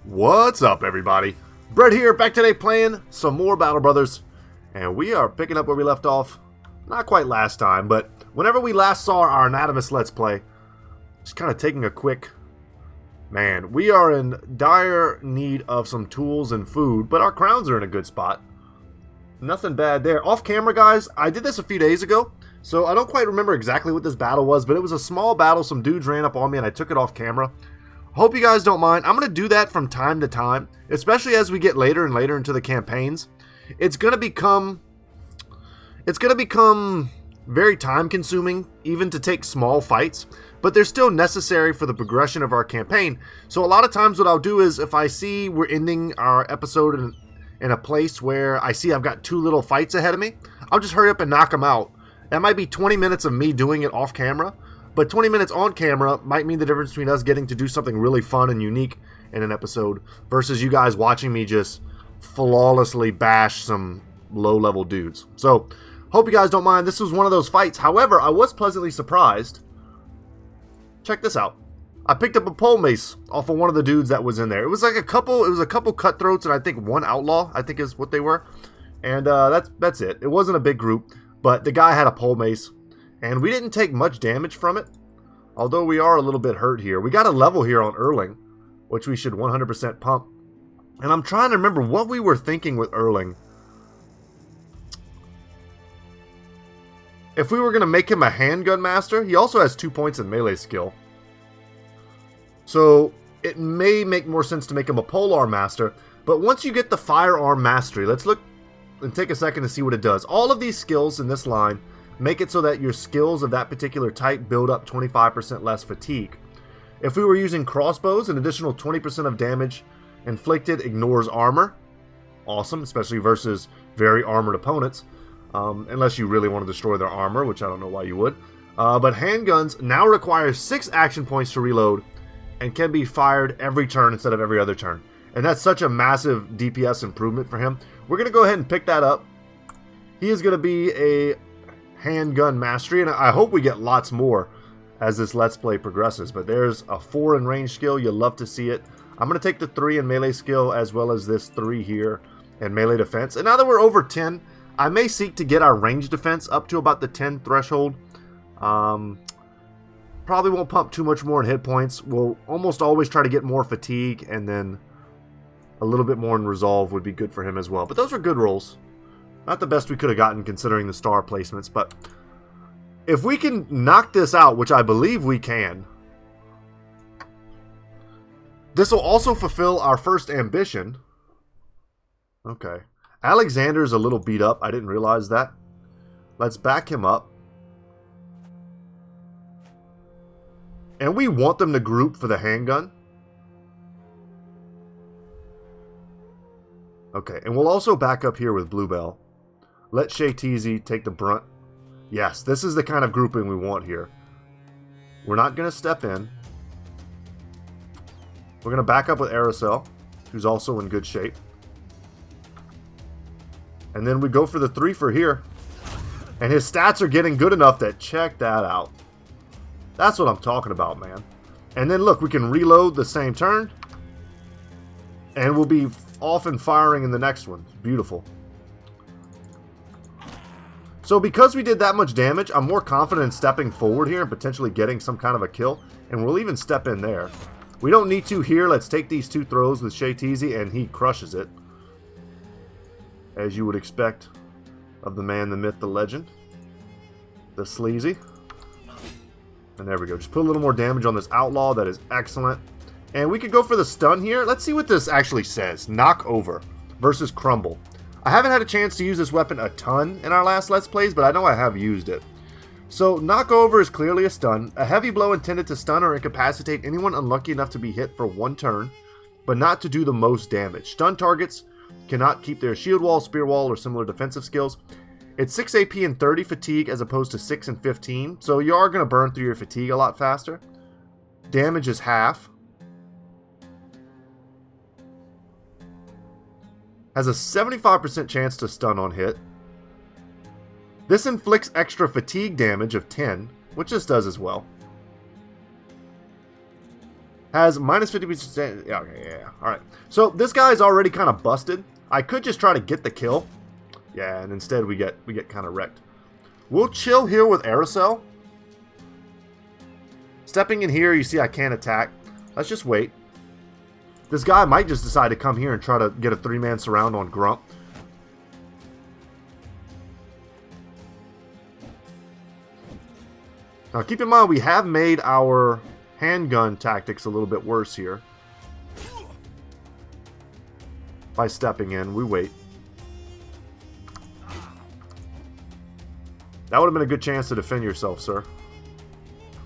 What's up, everybody? Brett here, back today playing some more Battle Brothers, and we are picking up where we left off. Not quite last time, but whenever we last saw our Anatomist Let's Play, just kind of taking a quick... Man, we are in dire need of some tools and food, but our crowns are in a good spot. Nothing bad there. Off camera, guys, I did this a few days ago, so I don't quite remember exactly what this battle was, but it was a small battle. Some dudes ran up on me, and I took it off camera. Hope you guys don't mind. I'm going to do that from time to time, especially as we get later and later into the campaigns. It's going to become very time consuming, even to take small fights, but they're still necessary for the progression of our campaign. So a lot of times what I'll do is, if I see we're ending our episode in a place where I see I've got two little fights ahead of me, I'll just hurry up and knock them out. That might be 20 minutes of me doing it off camera, but 20 minutes on camera might mean the difference between us getting to do something really fun and unique in an episode versus you guys watching me just flawlessly bash some low-level dudes. So, hope you guys don't mind. This was one of those fights. However, I was pleasantly surprised. Check this out. I picked up a pole mace off of one of the dudes that was in there. It was a couple cutthroats and I think one outlaw, I think is what they were. And that's it. It wasn't a big group, but the guy had a pole mace. And we didn't take much damage from it, although we are a little bit hurt here. We got a level here on Erling, which we should 100% pump. And I'm trying to remember what we were thinking with Erling. If we were going to make him a handgun master, he also has 2 points in melee skill. So it may make more sense to make him a polearm master. But once you get the firearm mastery, let's look and take a second to see what it does. All of these skills in this line make it so that your skills of that particular type build up 25% less fatigue. If we were using crossbows, an additional 20% of damage inflicted ignores armor. Awesome, especially versus very armored opponents. Unless you really want to destroy their armor, which I don't know why you would. But handguns now require 6 action points to reload and can be fired every turn instead of every other turn. And that's such a massive DPS improvement for him. We're going to go ahead and pick that up. He is going to be a handgun mastery, and I hope we get lots more as this Let's Play progresses. But there's a 4 in range skill. You'll love to see it. I'm going to take the 3 in melee skill as well as this 3 here in melee defense. And now that we're over 10, I may seek to get our range defense up to about the 10 threshold. Probably won't pump too much more in hit points. We'll almost always try to get more fatigue, and then a little bit more in resolve would be good for him as well. But those are good rolls. Not the best we could have gotten considering the star placements, but if we can knock this out, which I believe we can, this will also fulfill our first ambition. Okay. Alexander's a little beat up. I didn't realize that. Let's back him up. And we want them to group for the handgun. Okay, and we'll also back up here with Bluebell. Let Shayteezy take the brunt. Yes, this is the kind of grouping we want here. We're not going to step in. We're going to back up with Aracel, who's also in good shape. And then we go for the 3 for here. And his stats are getting good enough that check that out. That's what I'm talking about, man. And then look, we can reload the same turn. And we'll be off and firing in the next one. Beautiful. So because we did that much damage, I'm more confident in stepping forward here and potentially getting some kind of a kill. And we'll even step in there. We don't need to here. Let's take these 2 throws with Shayteezy, and he crushes it. As you would expect of the man, the myth, the legend. The sleazy. And there we go. Just put a little more damage on this outlaw. That is excellent. And we could go for the stun here. Let's see what this actually says. Knock over versus crumble. I haven't had a chance to use this weapon a ton in our last Let's Plays, but I know I have used it. So, knock over is clearly a stun. A heavy blow intended to stun or incapacitate anyone unlucky enough to be hit for 1 turn, but not to do the most damage. Stun targets cannot keep their shield wall, spear wall, or similar defensive skills. It's 6 AP and 30 fatigue as opposed to 6 and 15, so you are going to burn through your fatigue a lot faster. Damage is half. Has a 75% chance to stun on hit. This inflicts extra fatigue damage of 10, which this does as well. Has minus 50%. Yeah, okay, yeah. Alright. So this guy's already kind of busted. I could just try to get the kill. Yeah, and instead we get kind of wrecked. We'll chill here with Aerosol. Stepping in here, you see I can't attack. Let's just wait. This guy might just decide to come here and try to get a 3-man surround on Grump. Now keep in mind we have made our handgun tactics a little bit worse here. By stepping in, we wait. That would have been a good chance to defend yourself, sir.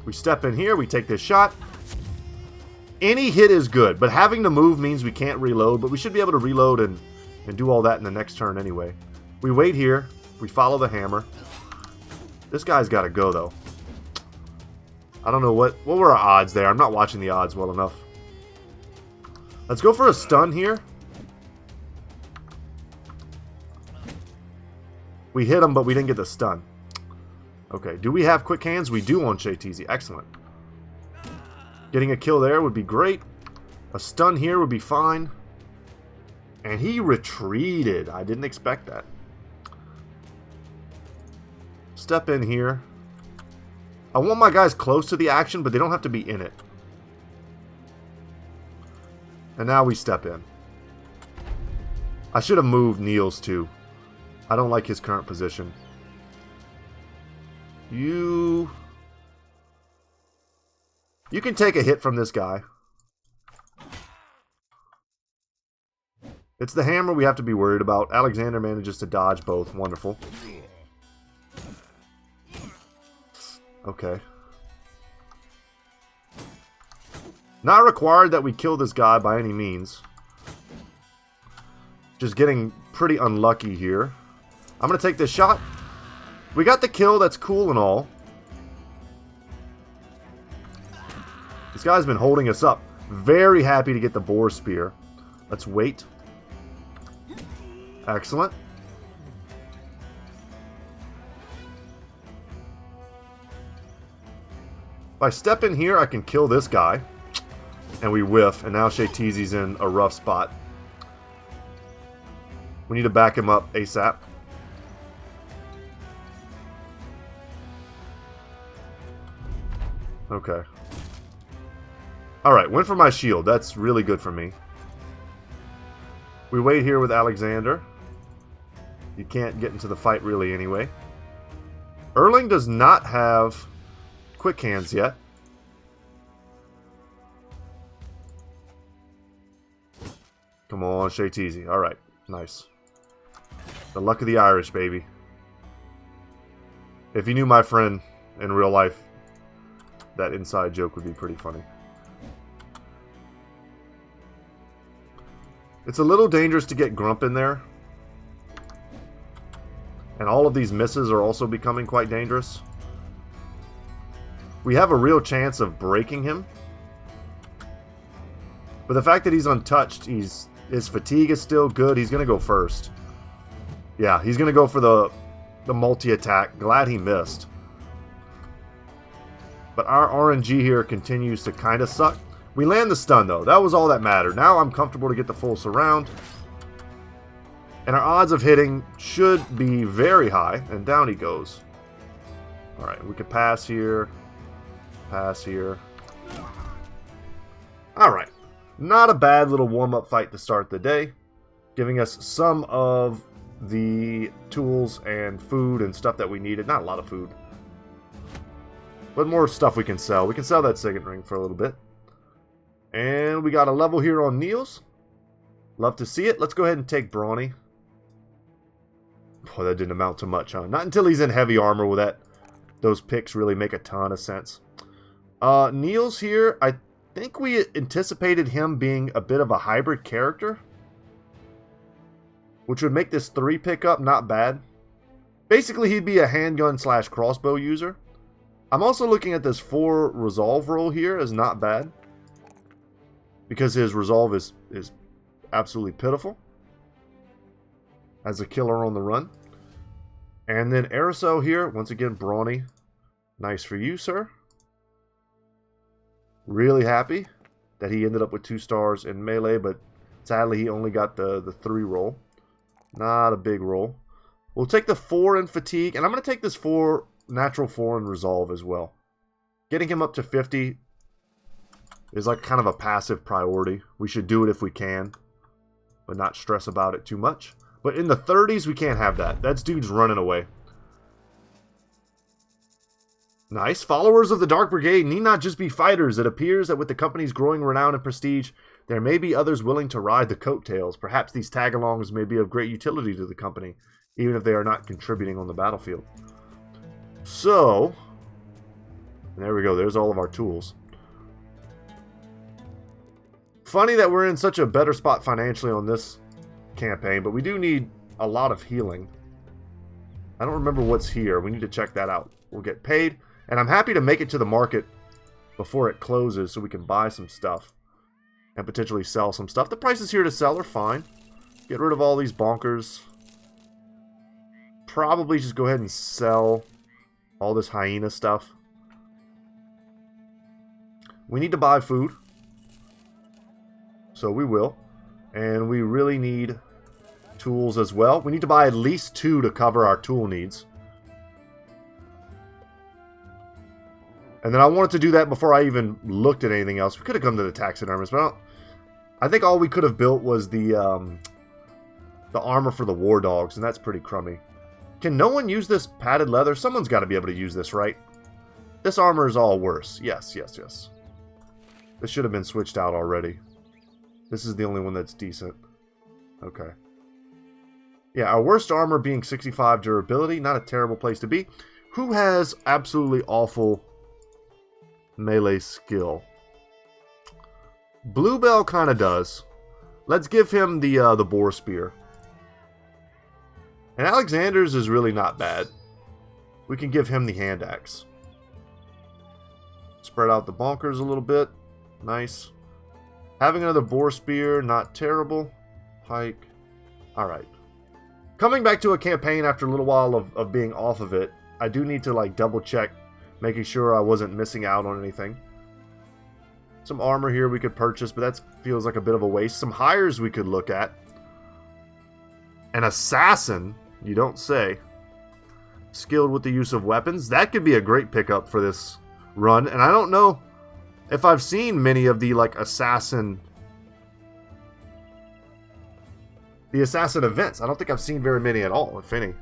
We step in here, we take this shot. Any hit is good, but having to move means we can't reload, but we should be able to reload and do all that in the next turn anyway. We wait here, we follow the hammer. This guy's got to go, though. I don't know what were our odds there. I'm not watching the odds well enough. Let's go for a stun here. We hit him, but we didn't get the stun. Okay, do we have quick hands? We do on Shayteezy. Excellent. Getting a kill there would be great. A stun here would be fine. And he retreated. I didn't expect that. Step in here. I want my guys close to the action, but they don't have to be in it. And now we step in. I should have moved Niels too. I don't like his current position. You can take a hit from this guy. It's the hammer we have to be worried about. Alexander manages to dodge both. Wonderful. Okay. Not required that we kill this guy by any means. Just getting pretty unlucky here. I'm going to take this shot. We got the kill. That's cool and all. This guy's been holding us up. Very happy to get the boar spear. Let's wait. Excellent. If I step in here, I can kill this guy. And we whiff. And now Shayteezy's in a rough spot. We need to back him up ASAP. Okay. Alright, went for my shield. That's really good for me. We wait here with Alexander. You can't get into the fight really anyway. Erling does not have quick hands yet. Come on, Shayteezy. Alright, nice. The luck of the Irish, baby. If you knew my friend in real life, that inside joke would be pretty funny. It's a little dangerous to get Grump in there. And all of these misses are also becoming quite dangerous. We have a real chance of breaking him. But the fact that he's untouched, his fatigue is still good. He's going to go first. Yeah, he's going to go for the multi-attack. Glad he missed. But our RNG here continues to kind of suck. We land the stun, though. That was all that mattered. Now I'm comfortable to get the full surround. And our odds of hitting should be very high. And down he goes. Alright, we could pass here. Pass here. Alright. Not a bad little warm-up fight to start the day. Giving us some of the tools and food and stuff that we needed. Not a lot of food. But more stuff we can sell. We can sell that second ring for a little bit. And we got a level here on Niels. Love to see it. Let's go ahead and take Brawny. Oh, that didn't amount to much, huh? Not until he's in heavy armor will those picks really make a ton of sense. Niels here, I think we anticipated him being a bit of a hybrid character. Which would make this 3 pickup not bad. Basically, he'd be a handgun / crossbow user. I'm also looking at this 4 resolve roll here as not bad. Because his resolve is absolutely pitiful. As a killer on the run. And then Aerosol here. Once again, Brawny. Nice for you, sir. Really happy. that he ended up with 2 stars in melee, but sadly he only got the 3 roll. Not a big roll. We'll take the 4 in fatigue, and I'm going to take this 4 natural 4 in resolve as well. Getting him up to 50 is like kind of a passive priority. We should do it if we can, but not stress about it too much. But in the 30s, we can't have that. That's dude's running away. Nice. Followers of the Dark Brigade need not just be fighters. It appears that with the company's growing renown and prestige, there may be others willing to ride the coattails. Perhaps these tag-alongs may be of great utility to the company, even if they are not contributing on the battlefield. So, there we go. There's all of our tools. Funny that we're in such a better spot financially on this campaign, but we do need a lot of healing. I don't remember what's here. We need to check that out. We'll get paid, and I'm happy to make it to the market before it closes so we can buy some stuff and potentially sell some stuff. The prices here to sell are fine. Get rid of all these bonkers. Probably just go ahead and sell all this hyena stuff. We need to buy food, so we will. And we really need tools as well. We need to buy at least 2 to cover our tool needs. And then I wanted to do that before I even looked at anything else. We could have come to the taxidermist, but I think all we could have built was the armor for the war dogs, and that's pretty crummy. Can no one use this padded leather? Someone's got to be able to use this, right? This armor is all worse. Yes, yes, yes. This should have been switched out already. This is the only one that's decent. Okay. Yeah, our worst armor being 65 durability. Not a terrible place to be. Who has absolutely awful melee skill? Bluebell kind of does. Let's give him the boar spear. And Alexander's is really not bad. We can give him the hand axe. Spread out the bonkers a little bit. Nice. Having another boar spear, not terrible. Pike. Alright. Coming back to a campaign after a little while of being off of it, I do need to like double check, making sure I wasn't missing out on anything. Some armor here we could purchase, but that feels like a bit of a waste. Some hires we could look at. An assassin, you don't say. Skilled with the use of weapons. That could be a great pickup for this run. And I don't know if I've seen many of the like assassin events. I don't think I've seen very many at all, if any.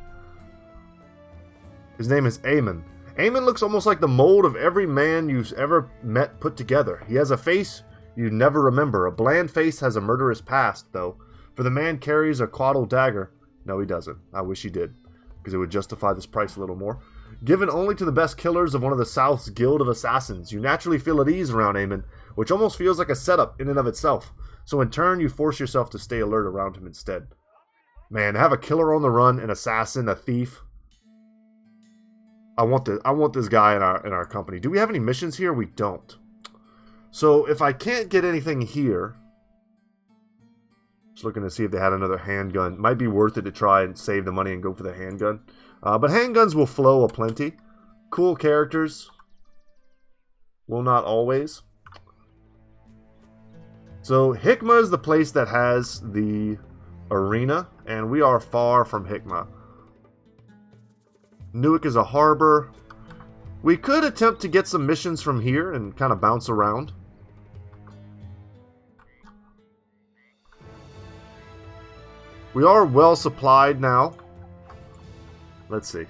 His name is Eamon. Eamon looks almost like the mold of every man you've ever met put together. He has a face you never remember. A bland face has a murderous past, though. For the man carries a caudal dagger. No, he doesn't. I wish he did, because it would justify this price a little more. Given only to the best killers of one of the South's guild of assassins, you naturally feel at ease around Eamon, which almost feels like a setup in and of itself. So in turn, you force yourself to stay alert around him instead. Man, to have a killer on the run, an assassin, a thief. I want this guy in our company. Do we have any missions here? We don't. So if I can't get anything here, just looking to see if they had another handgun. Might be worth it to try and save the money and go for the handgun. But handguns will flow aplenty. Cool characters. Will not always. So Hikma is the place that has the arena, and we are far from Hikma. Newark is a harbor. We could attempt to get some missions from here and kind of bounce around. We are well supplied now. Let's see.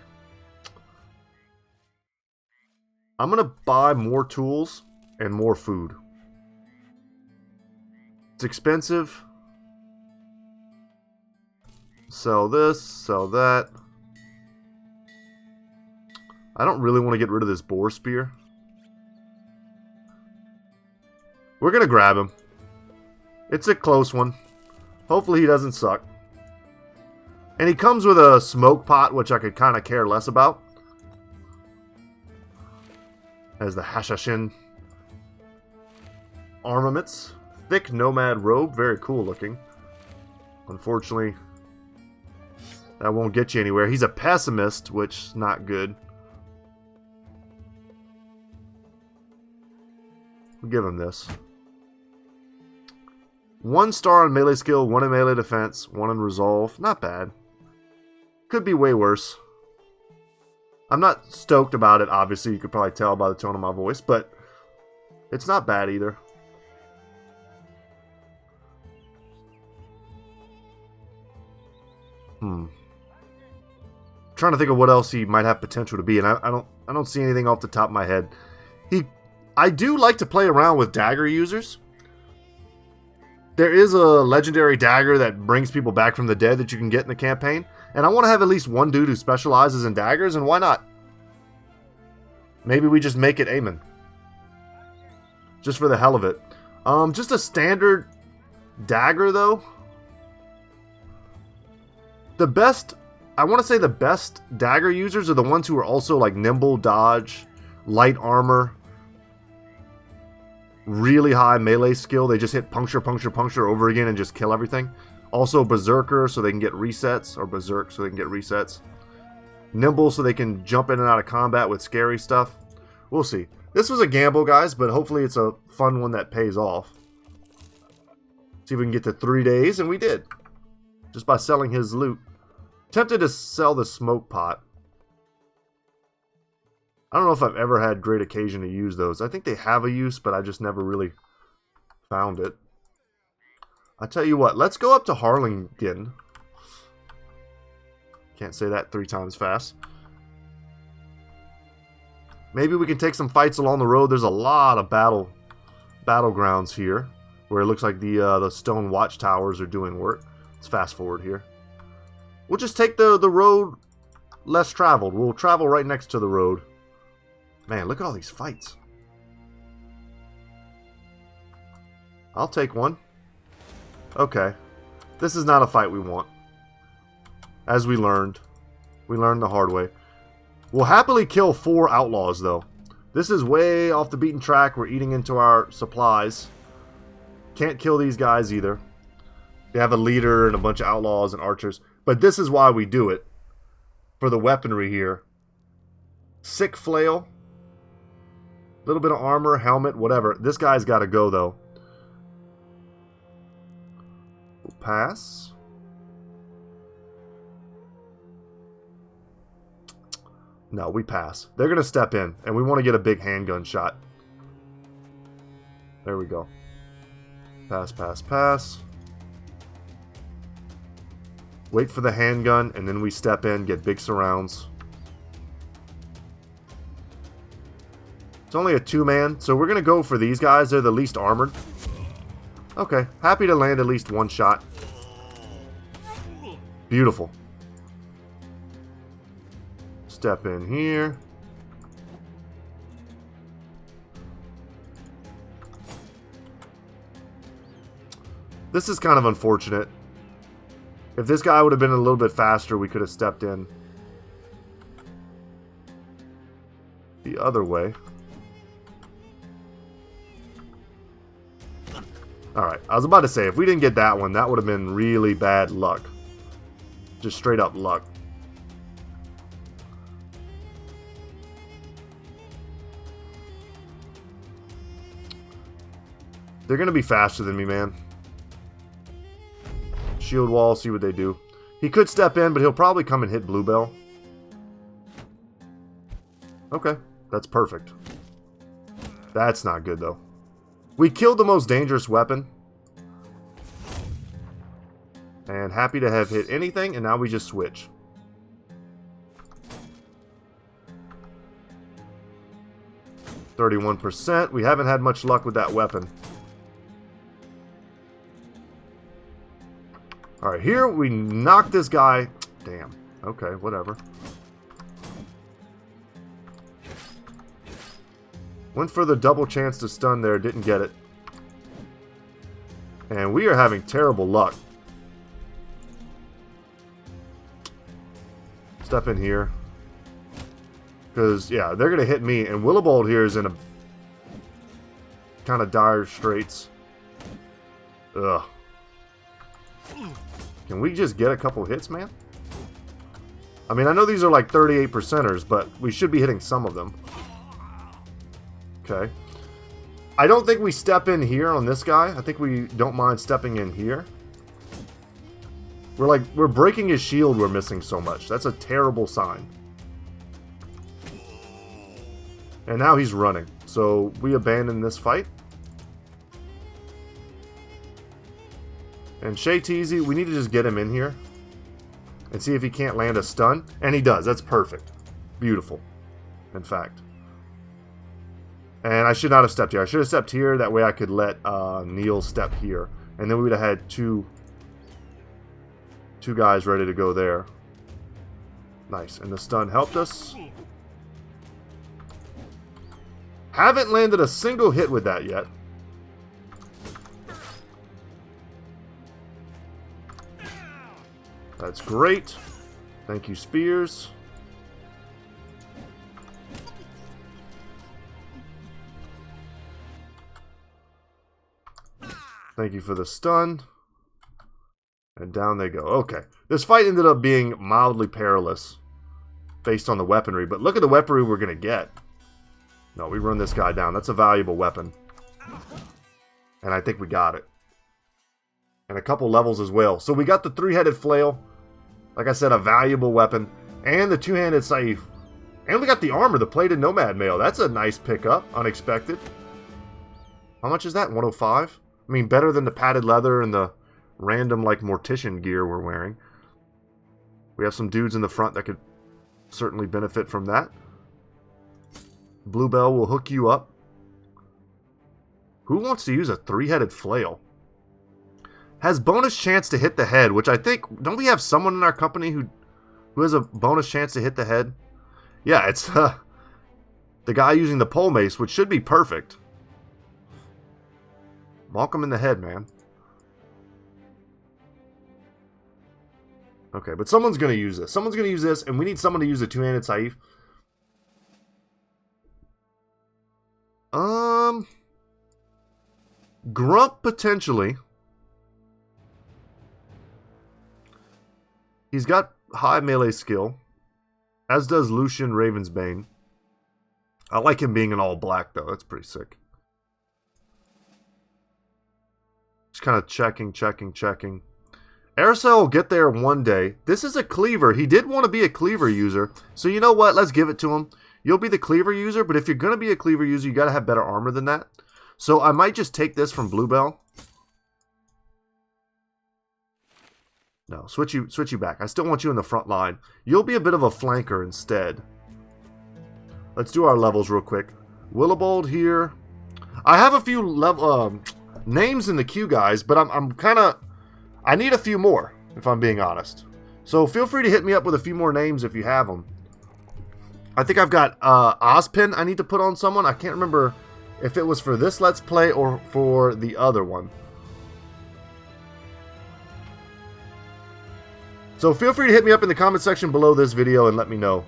I'm going to buy more tools and more food. It's expensive. Sell this, sell that. I don't really want to get rid of this boar spear. We're going to grab him. It's a close one. Hopefully he doesn't suck. And he comes with a smoke pot, which I could kind of care less about. As the Hashashin armaments. Thick nomad robe. Very cool looking. Unfortunately, that won't get you anywhere. He's a pessimist, which is not good. We'll give him this. 1 star on melee skill, 1 in melee defense, 1 in resolve. Not bad. Could be way worse. I'm not stoked about it, obviously. You could probably tell by the tone of my voice, but it's not bad either. Trying to think of what else he might have potential to be, and I don't see anything off the top of my head. I do like to play around with dagger users. There is a legendary dagger that brings people back from the dead that you can get in the campaign, and I want to have at least one dude who specializes in daggers, and why not? Maybe we just make it Aemon. Just for the hell of it. Just a standard dagger, though. I want to say the best dagger users are the ones who are also like nimble, dodge, light armor, really high melee skill. They just hit puncture, puncture, puncture over again and just kill everything. Also berserker so they can get resets, or berserk so they can get resets. Nimble so they can jump in and out of combat with scary stuff. We'll see. This was a gamble, guys, but hopefully it's a fun one that pays off. See if we can get to 3 days, and we did. Just by selling his loot. Tempted to sell the smoke pot. I don't know if I've ever had great occasion to use those. I think they have a use, but I just never really found it. I tell you what, let's go up to Harlingen. Can't say that 3 times fast. Maybe we can take some fights along the road. There's a lot of battlegrounds here, where it looks like the stone watchtowers are doing work. Let's fast forward here. We'll just take the road less traveled. We'll travel right next to the road. Man, look at all these fights. I'll take one. Okay. This is not a fight we want. As we learned. We learned the hard way. We'll happily kill 4 outlaws, though. This is way off the beaten track. We're eating into our supplies. Can't kill these guys either. They have a leader and a bunch of outlaws and archers. But this is why we do it. For the weaponry here. Sick flail. Little bit of armor, helmet, whatever. This guy's got to go, though. We'll pass. No, we pass. They're going to step in, and we want to get a big handgun shot. There we go. Pass, pass, pass. Wait for the handgun, and then we step in, get big surrounds. It's only a 2-man, so we're going to go for these guys. They're the least armored. Okay, happy to land at least 1 shot. Beautiful. Step in here. This is kind of unfortunate. If this guy would have been a little bit faster, we could have stepped in the other way. Alright, I was about to say, if we didn't get that one, that would have been really bad luck. Just straight up luck. They're going to be faster than me, man. Shield wall, see what they do. He could step in, but he'll probably come and hit Bluebell. Okay, that's perfect. That's not good, though. We killed the most dangerous weapon. And happy to have hit anything, and now we just switch. %. We haven't had much luck with that weapon. Alright, here we knock this guy. Damn. Okay, whatever. Went for the double chance to stun there, didn't get it. And we are having terrible luck. Step in here. Because, yeah, they're going to hit me. And Willibald here is in a kind of dire straits. Ugh. Can we just get a couple hits, man? I mean, I know these are like 38%ers, but we should be hitting some of them. Okay. I don't think we step in here on this guy. I think we don't mind stepping in here. We're breaking his shield, we're missing so much. That's a terrible sign. And now he's running. So we abandon this fight. And Shay Teasy, we need to just get him in here. And see if he can't land a stun. And he does. That's perfect. Beautiful. In fact. And I should not have stepped here. I should have stepped here. That way I could let Neil step here. And then we would have had two guys ready to go there. Nice. And the stun helped us. Haven't landed a single hit with that yet. That's great. Thank you, Spears. Thank you for the stun. And down they go. Okay. This fight ended up being mildly perilous based on the weaponry. But look at the weaponry we're going to get. No, we run this guy down. That's a valuable weapon. And I think we got it. And a couple levels as well. So we got the three-headed flail. Like I said, a valuable weapon. And the two-handed scythe. And we got the armor, the plated nomad mail. That's a nice pickup. Unexpected. How much is that? 105? I mean, better than the padded leather and the random, like, mortician gear we're wearing. We have some dudes in the front that could certainly benefit from that. Bluebell will hook you up. Who wants to use a three-headed flail? Has bonus chance to hit the head, which I think... Don't we have someone in our company who has a bonus chance to hit the head? Yeah, it's the guy using the pole mace, which should be perfect. Walk him in the head, man. Okay, but someone's going to use this. Someone's going to use this, and we need someone to use a two-handed scythe. Grump, potentially. He's got high melee skill, as does Lucian Ravensbane. I like him being in all black, though. That's pretty sick. Just kind of checking. Aircel will get there one day. This is a cleaver. He did want to be a cleaver user. So you know what? Let's give it to him. You'll be the cleaver user, but if you're going to be a cleaver user, you got to have better armor than that. So I might just take this from Bluebell. No, switch you back. I still want you in the front line. You'll be a bit of a flanker instead. Let's do our levels real quick. Willowbold here. I have a few names in the queue, guys, but I'm kind of... I need a few more, if I'm being honest. So feel free to hit me up with a few more names if you have them. I think I've got Ozpin I need to put on someone. I can't remember if it was for this Let's Play or for the other one. So feel free to hit me up in the comment section below this video and let me know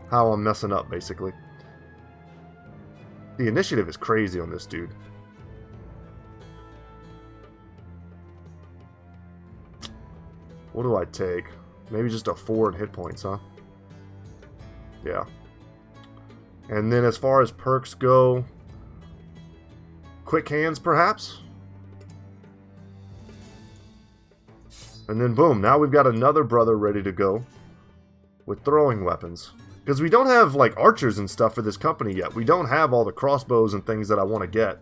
how I'm messing up, basically. The initiative is crazy on this dude. What do I take? Maybe just a 4 in hit points, huh? Yeah. And then as far as perks go, quick hands, perhaps? And then boom, now we've got another brother ready to go with throwing weapons. Because we don't have like archers and stuff for this company yet. We don't have all the crossbows and things that I want to get.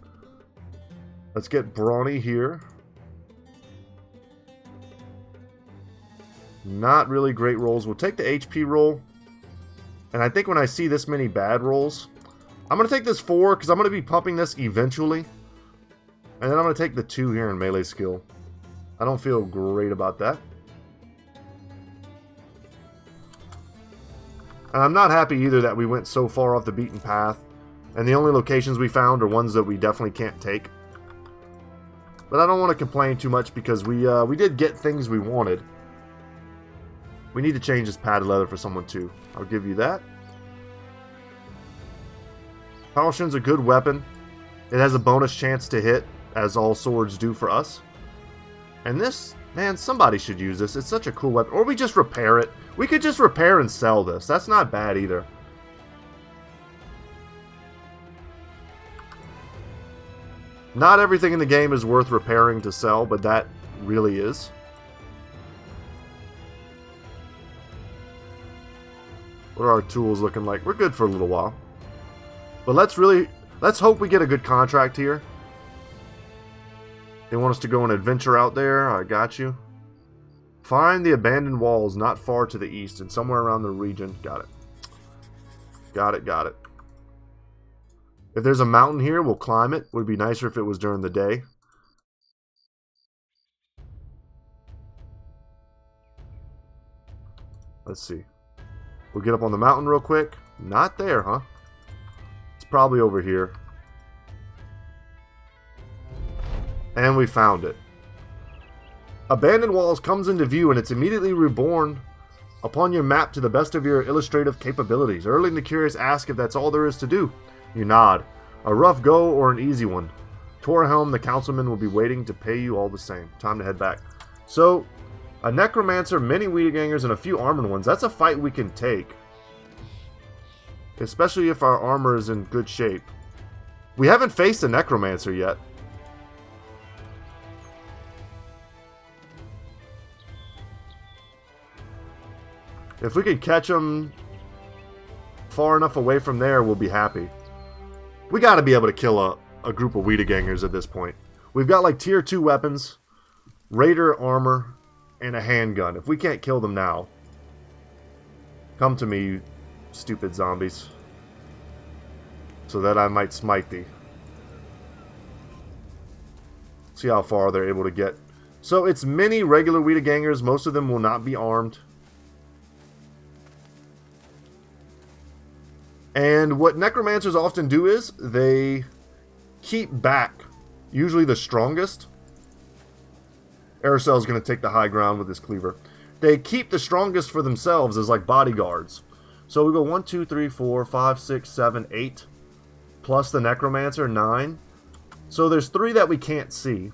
Let's get Brawny here. Not really great rolls. We'll take the HP roll. And I think when I see this many bad rolls, I'm going to take this 4 because I'm going to be pumping this eventually. And then I'm going to take the 2 here in melee skill. I don't feel great about that. And I'm not happy either that we went so far off the beaten path. And the only locations we found are ones that we definitely can't take. But I don't want to complain too much because we did get things we wanted. We need to change this padded leather for someone too. I'll give you that. Falchion's a good weapon. It has a bonus chance to hit, as all swords do for us. And this, man, somebody should use this. It's such a cool weapon. Or we just repair it. We could just repair and sell this. That's not bad either. Not everything in the game is worth repairing to sell, but that really is. What are our tools looking like? We're good for a little while. But let's hope we get a good contract here. They want us to go on an adventure out there. I got you. Find the abandoned walls not far to the east and somewhere around the region. Got it. Got it, got it. If there's a mountain here, we'll climb it. Would be nicer if it was during the day. Let's see. We'll get up on the mountain real quick. Not there, huh? It's probably over here. And we found it. Abandoned Walls comes into view and it's immediately reborn upon your map to the best of your illustrative capabilities. Early the curious ask if that's all there is to do. You nod. A rough go or an easy one. Torhelm, the councilman, will be waiting to pay you all the same. Time to head back. So, a Necromancer, many Wiedegangers, and a few armored ones. That's a fight we can take. Especially if our armor is in good shape. We haven't faced a Necromancer yet. If we could catch them far enough away from there, we'll be happy. We gotta be able to kill a group of Wiedegangers at this point. We've got like tier 2 weapons, Raider armor, and a handgun. If we can't kill them now, come to me, you stupid zombies, so that I might smite thee. See how far they're able to get. So it's many regular Wiedegangers. Most of them will not be armed. And what Necromancers often do is they keep back, usually the strongest. Aracel's going to take the high ground with his cleaver. They keep the strongest for themselves as like bodyguards. So we go 1, 2, 3, 4, 5, 6, 7, 8. Plus the Necromancer, 9. So there's 3 that we can't see.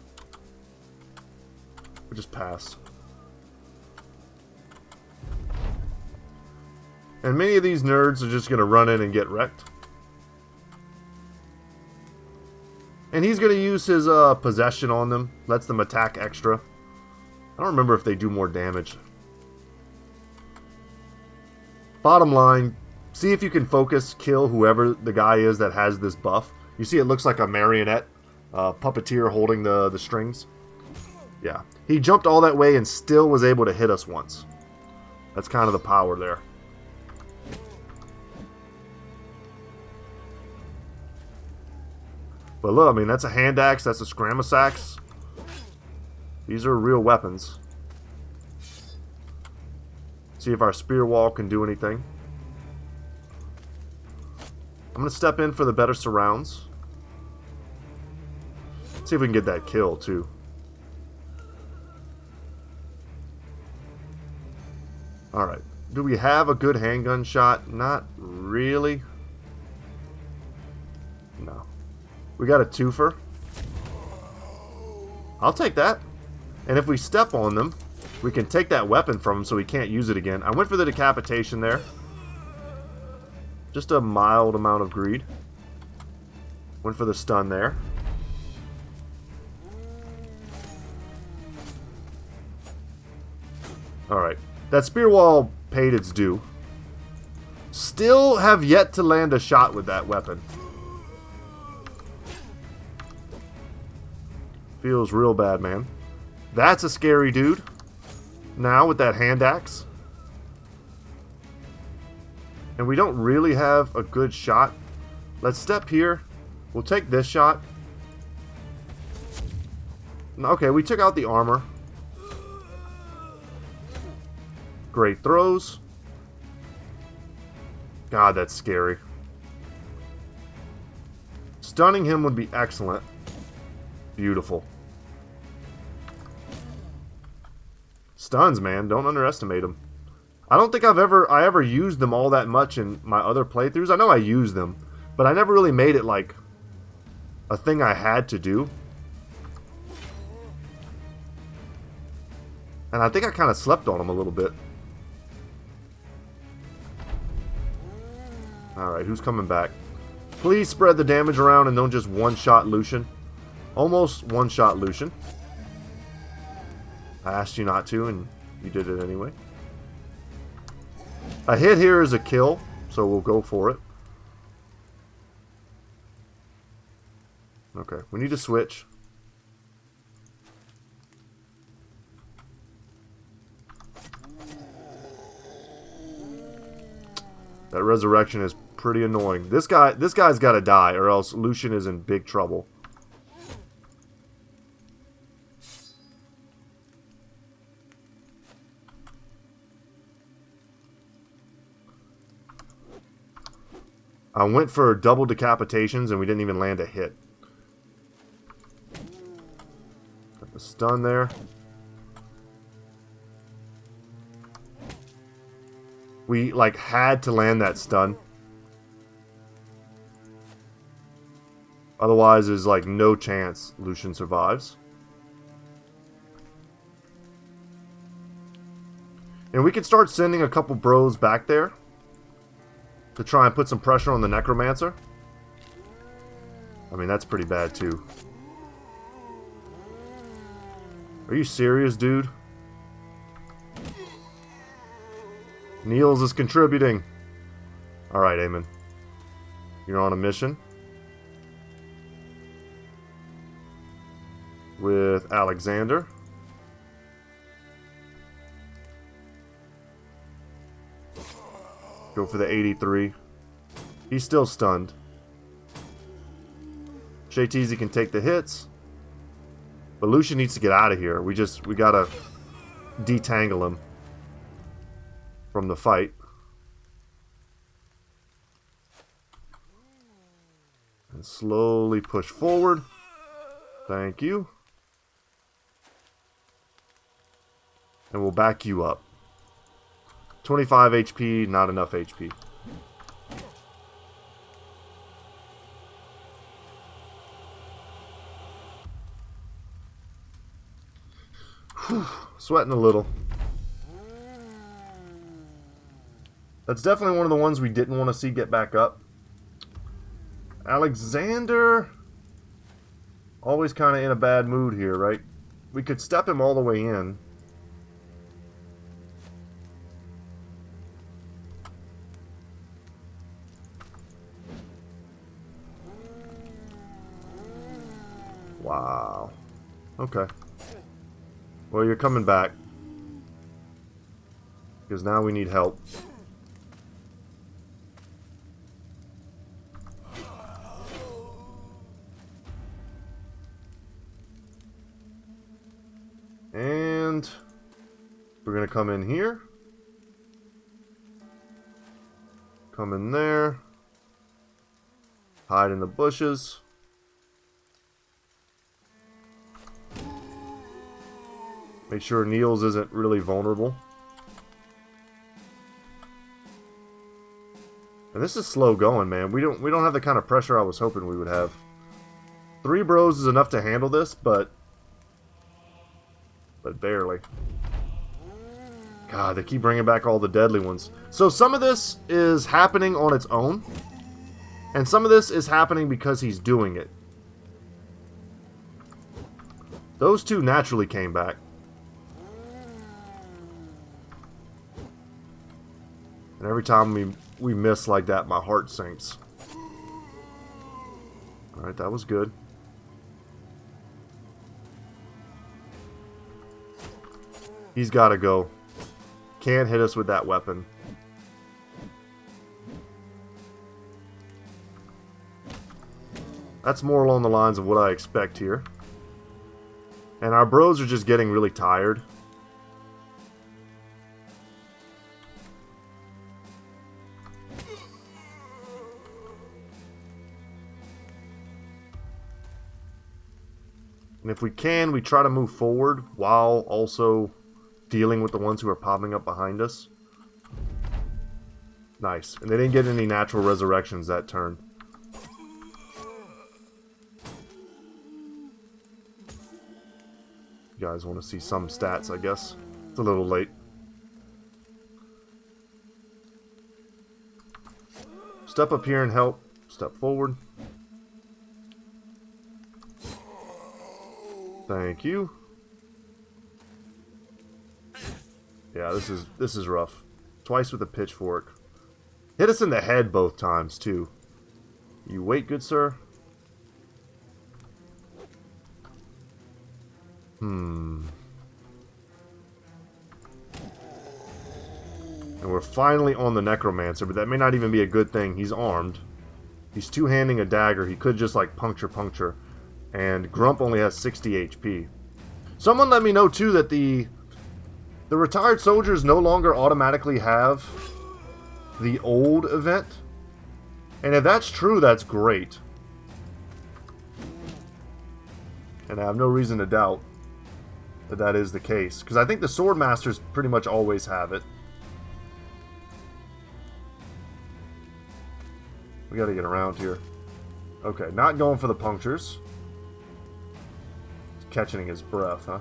We just pass. And many of these nerds are just going to run in and get wrecked. And he's going to use his possession on them. Lets them attack extra. I don't remember if they do more damage. Bottom line, see if you can focus, kill whoever the guy is that has this buff. You see it looks like a marionette puppeteer holding the strings. Yeah. He jumped all that way and still was able to hit us once. That's kind of the power there. But look, I mean, that's a hand axe, that's a scramasax. These are real weapons. See if our spear wall can do anything. I'm going to step in for the better surrounds. See if we can get that kill, too. Alright. Do we have a good handgun shot? Not really. No. We got a twofer. I'll take that. And if we step on them, we can take that weapon from him so he can't use it again. I went for the decapitation there. Just a mild amount of greed. Went for the stun there. Alright. That spear wall paid its due. Still have yet to land a shot with that weapon. Feels real bad, man. That's a scary dude. Now with that hand axe. And we don't really have a good shot. Let's step here. We'll take this shot. Okay, we took out the armor. Great throws. God, that's scary. Stunning him would be excellent. Beautiful. Stuns, man. Don't underestimate them. I don't think I ever used them all that much in my other playthroughs. I know I used them, but I never really made it like a thing I had to do. And I think I kind of slept on them a little bit. Alright, who's coming back? Please spread the damage around and don't just one-shot Lucian. Almost one-shot Lucian. I asked you not to, and you did it anyway. A hit here is a kill, so we'll go for it. Okay, we need to switch. That resurrection is pretty annoying. This guy's got to die, or else Lucian is in big trouble. I went for double decapitations and we didn't even land a hit. Got the stun there. We, like, had to land that stun. Otherwise, there's, like, no chance Lucian survives. And we could start sending a couple bros back there to try and put some pressure on the Necromancer. I mean, that's pretty bad, too. Are you serious, dude? Niels is contributing. Alright, Eamon. You're on a mission. With Alexander. Go for the 83. He's still stunned. Shayteezy can take the hits. But Lucian needs to get out of here. We gotta detangle him from the fight. And slowly push forward. Thank you. And we'll back you up. 25 HP, not enough HP. Whew, sweating a little. That's definitely one of the ones we didn't want to see get back up. Alexander, always kind of in a bad mood here, right? We could step him all the way in. Wow. Okay. Well, you're coming back. Because now we need help. And we're going to come in here. Come in there. Hide in the bushes. Make sure Niels isn't really vulnerable. And this is slow going, man. We don't have the kind of pressure I was hoping we would have. 3 bros is enough to handle this, but barely. God, they keep bringing back all the deadly ones. So some of this is happening on its own, and some of this is happening because he's doing it. Those 2 naturally came back. And every time we miss like that, my heart sinks. Alright, that was good. He's got to go. Can't hit us with that weapon. That's more along the lines of what I expect here. And our bros are just getting really tired. And if we can, we try to move forward while also dealing with the ones who are popping up behind us. Nice. And they didn't get any natural resurrections that turn. You guys want to see some stats, I guess. It's a little late. Step up here and help. Step forward. Thank you. Yeah, this is rough. Twice with a pitchfork. Hit us in the head both times, too. You wait, good sir? And we're finally on the Necromancer, but that may not even be a good thing. He's armed. He's two-handing a dagger. He could just, like, puncture. And Grump only has 60 HP. Someone let me know, too, that the retired soldiers no longer automatically have the old event. And if that's true, that's great. And I have no reason to doubt that that is the case. Because I think the Sword Masters pretty much always have it. We gotta get around here. Okay, not going for the punctures. He's catching his breath, huh?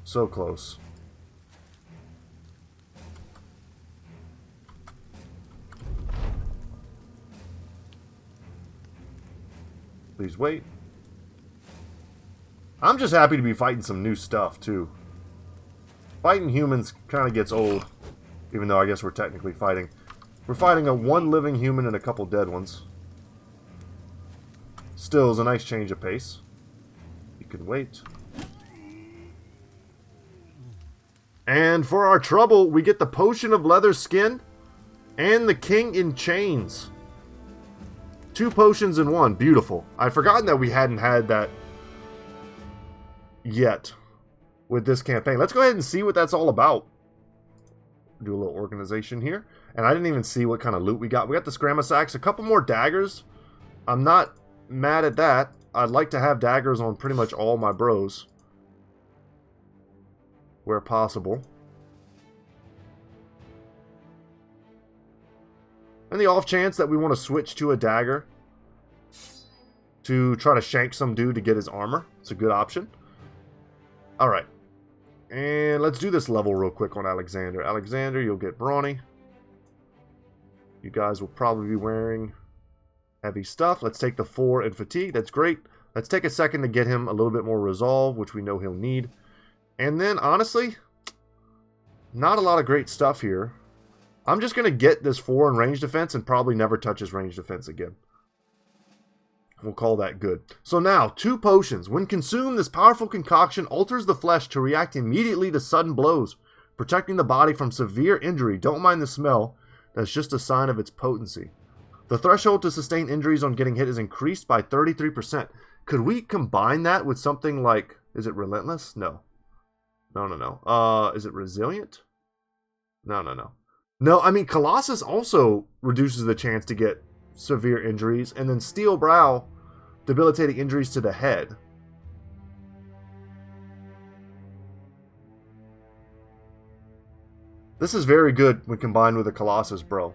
So close. Please wait. I'm just happy to be fighting some new stuff, too. Fighting humans kind of gets old. Even though I guess we're technically fighting. We're fighting one living human and a couple dead ones. Still is a nice change of pace. You can wait. And for our trouble, we get the Potion of Leather Skin and the King in Chains. 2 potions in 1. Beautiful. I'd forgotten that we hadn't had that yet with this campaign. Let's go ahead and see what that's all about. Do a little organization here. And I didn't even see what kind of loot we got. We got the Scramasax, a couple more daggers. I'm not mad at that. I'd like to have daggers on pretty much all my bros, where possible. And the off chance that we want to switch to a dagger to try to shank some dude to get his armor. It's a good option. Alright. And let's do this level real quick on Alexander. Alexander, you'll get brawny. You guys will probably be wearing heavy stuff. Let's take the 4 in fatigue. That's great. Let's take a second to get him a little bit more resolve, which we know he'll need. And then, honestly, not a lot of great stuff here. I'm just going to get this 4 in range defense and probably never touch his range defense again. We'll call that good. So now, 2 potions. When consumed, this powerful concoction alters the flesh to react immediately to sudden blows, protecting the body from severe injury. Don't mind the smell. That's just a sign of its potency. The threshold to sustain injuries on getting hit is increased by 33%. Could we combine that with something like... Is it relentless? No. No. Is it resilient? No. No, I mean, Colossus also reduces the chance to get severe injuries, and then Steel Brow, debilitating injuries to the head. This is very good when combined with a Colossus, bro.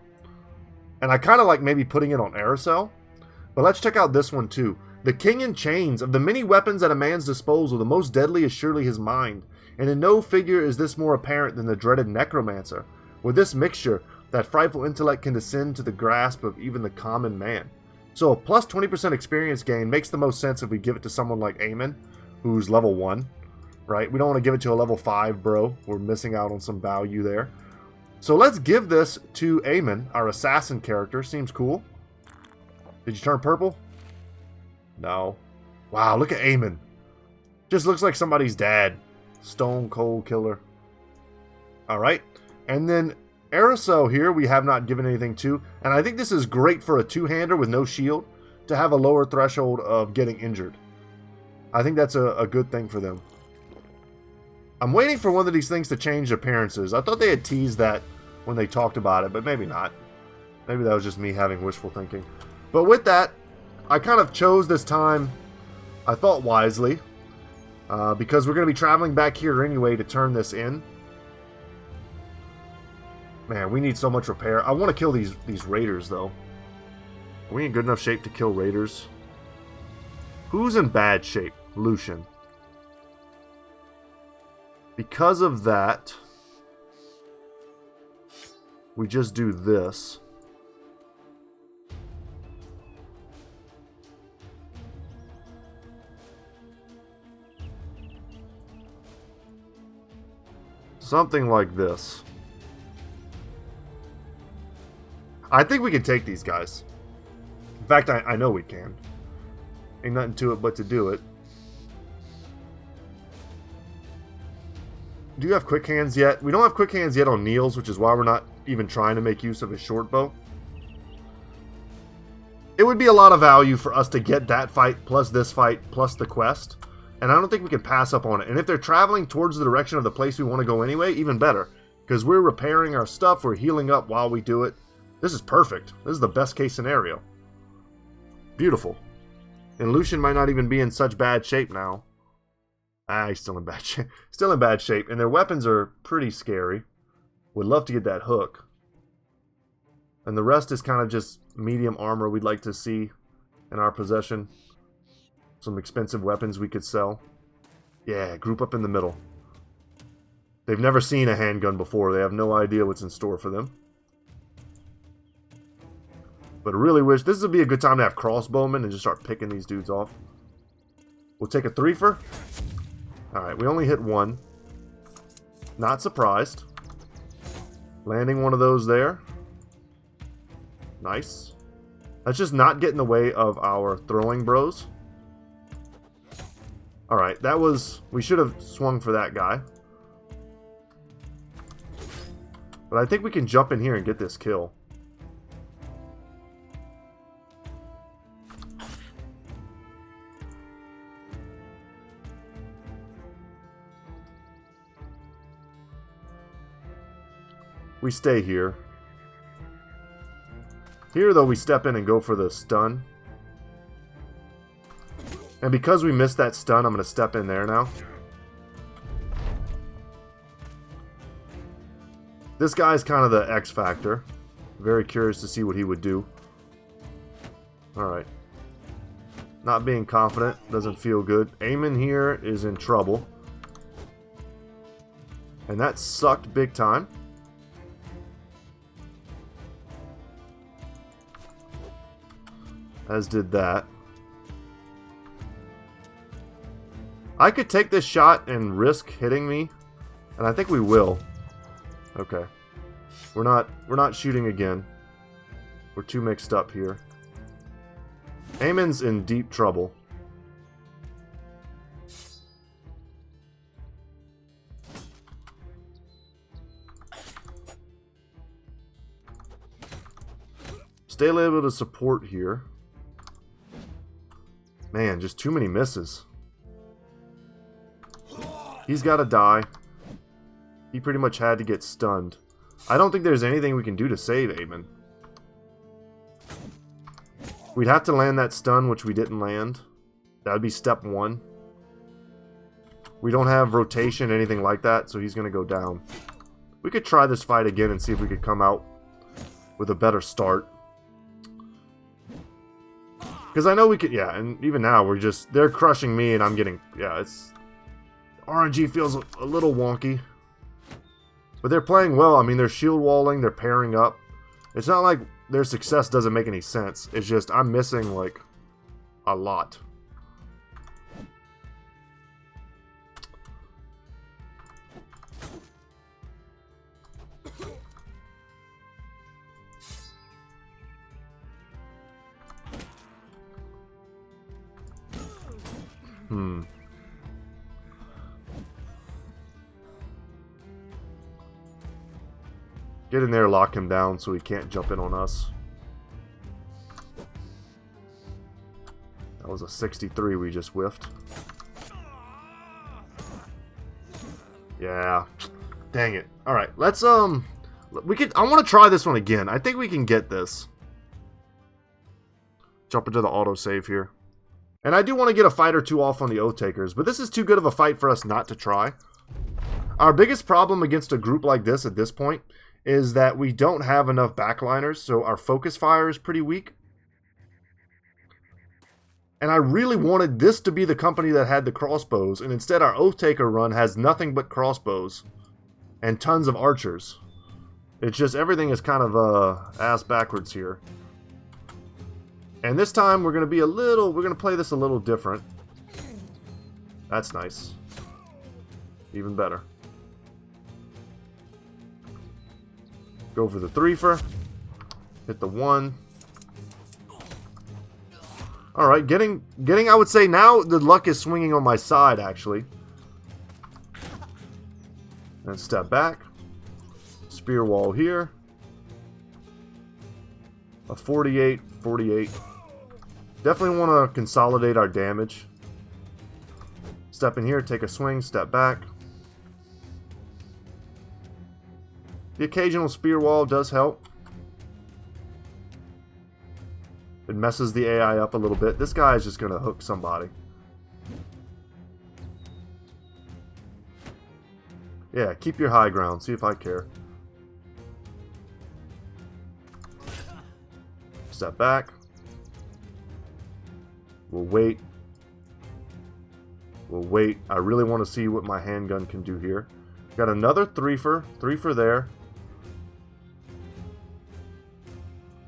And I kind of like maybe putting it on Aerosol. But let's check out this one too. The King in Chains. Of the many weapons at a man's disposal, the most deadly is surely his mind. And in no figure is this more apparent than the dreaded Necromancer. With this mixture, that frightful intellect can descend to the grasp of even the common man. So a plus 20% experience gain makes the most sense if we give it to someone like Eamon, who's level 1. Right? We don't want to give it to a level 5, bro. We're missing out on some value there. So let's give this to Eamon, our assassin character. Seems cool. Did you turn purple? No. Wow, look at Eamon. Just looks like somebody's dad. Stone cold killer. Alright. And then Aerosol here we have not given anything to. And I think this is great for a two-hander with no shield to have a lower threshold of getting injured. I think that's a good thing for them. I'm waiting for one of these things to change appearances. I thought they had teased that when they talked about it, but maybe not. Maybe that was just me having wishful thinking. But with that, I kind of chose this time, I thought wisely, because we're going to be traveling back here anyway to turn this in. Man, we need so much repair. I want to kill these raiders, though. Are we in good enough shape to kill raiders? Who's in bad shape? Lucian. Because of that, we just do this. Something like this. I think we can take these guys. In fact, I know we can. Ain't nothing to it but to do it. Do you have quick hands yet? We don't have quick hands yet on Niels, which is why we're not even trying to make use of his short bow. It would be a lot of value for us to get that fight, plus this fight, plus the quest. And I don't think we can pass up on it. And if they're traveling towards the direction of the place we want to go anyway, even better. Because we're repairing our stuff, we're healing up while we do it. This is perfect. This is the best case scenario. Beautiful. And Lucian might not even be in such bad shape now. He's still in bad shape. Still in bad shape. And their weapons are pretty scary. Would love to get that hook. And the rest is kind of just medium armor we'd like to see in our possession. Some expensive weapons we could sell. Yeah, group up in the middle. They've never seen a handgun before. They have no idea what's in store for them. But I really wish... This would be a good time to have crossbowmen and just start picking these dudes off. We'll take a threefer. Alright, we only hit one. Not surprised. Landing one of those there. Nice. Let's just not get in the way of our throwing bros. Alright, that was... We should have swung for that guy. But I think we can jump in here and get this kill. We stay here. Here, though, we step in and go for the stun. And because we missed that stun, I'm going to step in there now. This guy's kind of the X factor. Very curious to see what he would do. Alright. Not being confident. Doesn't feel good. Eamon here is in trouble. And that sucked big time. As did that. I could take this shot and risk hitting me, and I think we will. Okay. We're not shooting again. We're too mixed up here. Eamon's in deep trouble. Still able to support here. Man, just too many misses. He's got to die. He pretty much had to get stunned. I don't think there's anything we can do to save Eamon. We'd have to land that stun, which we didn't land. That would be step one. We don't have rotation, anything like that, so he's going to go down. We could try this fight again and see if we could come out with a better start. Because I know we could, yeah, and even now we're just, they're crushing me and I'm getting, yeah, it's, RNG feels a little wonky. But they're playing well. I mean, they're shield walling, they're pairing up. It's not like their success doesn't make any sense. It's just, I'm missing, like, a lot. Get in there, lock him down so he can't jump in on us. That was a 63 we just whiffed. Yeah. Dang it. Alright, let's I want to try this one again. I think we can get this. Jump into the autosave here. And I do want to get a fight or two off on the Oath-Takers, but this is too good of a fight for us not to try. Our biggest problem against a group like this at this point is that we don't have enough backliners, so our focus fire is pretty weak. And I really wanted this to be the company that had the crossbows, and instead our Oath-Taker run has nothing but crossbows and tons of archers. It's just everything is kind of ass backwards here. And this time we're going to play this a little different. That's nice. Even better. Go for the threefer. Hit the 1. Alright, getting, I would say now the luck is swinging on my side, actually. And step back. Spear wall here. A 48, 48. Definitely want to consolidate our damage. Step in here, take a swing, step back. The occasional spear wall does help. It messes the AI up a little bit. This guy is just going to hook somebody. Yeah, keep your high ground. See if I care. Step back. We'll wait. We'll wait. I really want to see what my handgun can do here. Got another threefer. Threefer there.